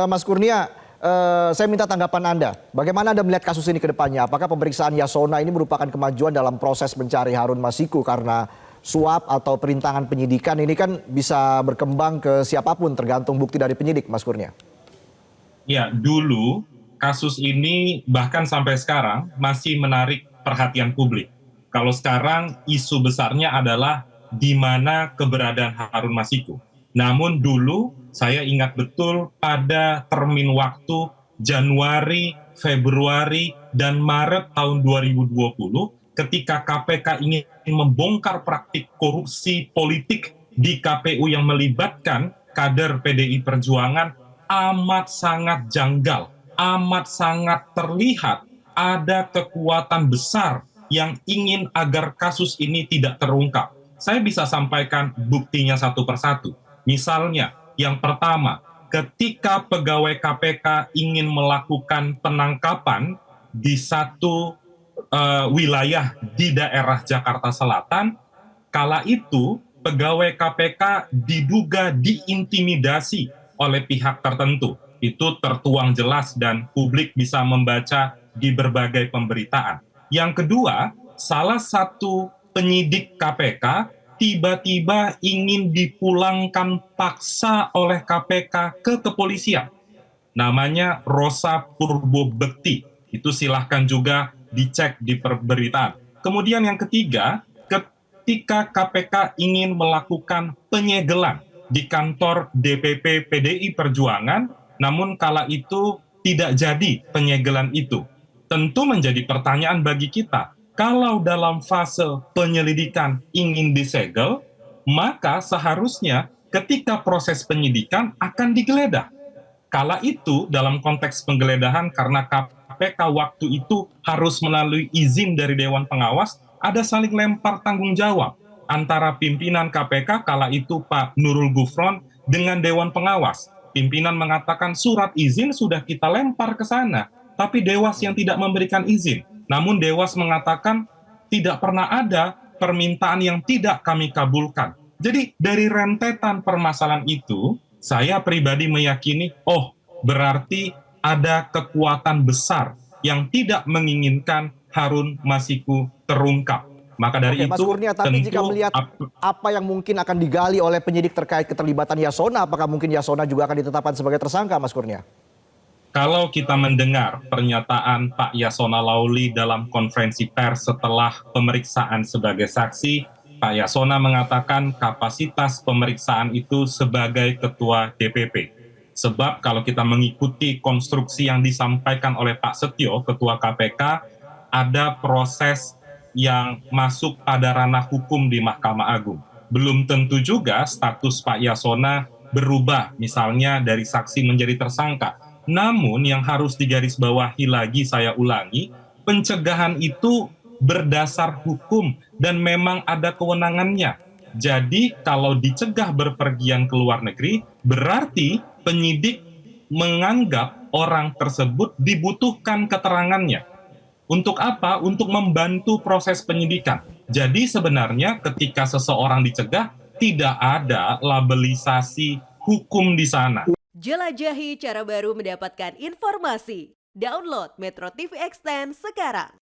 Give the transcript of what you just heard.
Mas Kurnia, saya minta tanggapan Anda. Bagaimana Anda melihat kasus ini ke depannya? Apakah pemeriksaan Yasona ini merupakan kemajuan dalam proses mencari Harun Masiku karena suap atau perintangan penyidikan ini kan bisa berkembang ke siapapun tergantung bukti dari penyidik, Mas Kurnia? Ya, dulu kasus ini bahkan sampai sekarang masih menarik perhatian publik. Kalau sekarang isu besarnya adalah di mana keberadaan Harun Masiku. Namun dulu saya ingat betul pada termin waktu Januari, Februari, dan Maret tahun 2020 ketika KPK ingin membongkar praktik korupsi politik di KPU yang melibatkan kader PDI Perjuangan amat sangat janggal, amat sangat terlihat ada kekuatan besar yang ingin agar kasus ini tidak terungkap. Saya bisa sampaikan buktinya satu persatu. Misalnya, yang pertama, ketika pegawai KPK ingin melakukan penangkapan di satu wilayah di daerah Jakarta Selatan, kala itu pegawai KPK diduga diintimidasi oleh pihak tertentu. Itu tertuang jelas dan publik bisa membaca di berbagai pemberitaan. Yang kedua, salah satu penyidik KPK tiba-tiba ingin dipulangkan paksa oleh KPK ke kepolisian. Namanya Rosa Purbobekti. Itu silahkan juga dicek di pemberitaan. Kemudian yang ketiga, ketika KPK ingin melakukan penyegelan di kantor DPP PDI Perjuangan, namun kala itu tidak jadi penyegelan itu. Tentu menjadi pertanyaan bagi kita, kalau dalam fase penyelidikan ingin disegel, maka seharusnya ketika proses penyidikan akan digeledah. Kala itu dalam konteks penggeledahan karena KPK waktu itu harus melalui izin dari Dewan Pengawas, ada saling lempar tanggung jawab antara pimpinan KPK kala itu Pak Nurul Gufron dengan Dewan Pengawas. Pimpinan mengatakan surat izin sudah kita lempar ke sana, tapi Dewas yang tidak memberikan izin. Namun Dewas mengatakan tidak pernah ada permintaan yang tidak kami kabulkan. Jadi dari rentetan permasalahan itu, saya pribadi meyakini, berarti ada kekuatan besar yang tidak menginginkan Harun Masiku terungkap. Maka dari Mas itu, Kurnia, tapi jika melihat apa yang mungkin akan digali oleh penyidik terkait keterlibatan Yasona, apakah mungkin Yasona juga akan ditetapkan sebagai tersangka, Mas Kurnia? kalau kita mendengar pernyataan Pak Yasona Lauli dalam konferensi pers setelah pemeriksaan sebagai saksi, Pak Yasona mengatakan kapasitas pemeriksaan itu sebagai ketua DPP. Sebab kalau kita mengikuti konstruksi yang disampaikan oleh Pak Setio, ketua KPK, ada proses yang masuk pada ranah hukum di Mahkamah Agung. Belum tentu juga status Pak Yasona berubah, misalnya dari saksi menjadi tersangka. Namun yang harus digarisbawahi lagi saya ulangi, pencegahan itu berdasar hukum dan memang ada kewenangannya. Jadi kalau dicegah berpergian ke luar negeri, berarti penyidik menganggap orang tersebut dibutuhkan keterangannya. Untuk apa? Untuk membantu proses penyidikan. Jadi sebenarnya ketika seseorang dicegah, tidak ada labelisasi hukum di sana. Jelajahi cara baru mendapatkan informasi. Download Metro TV Extend sekarang.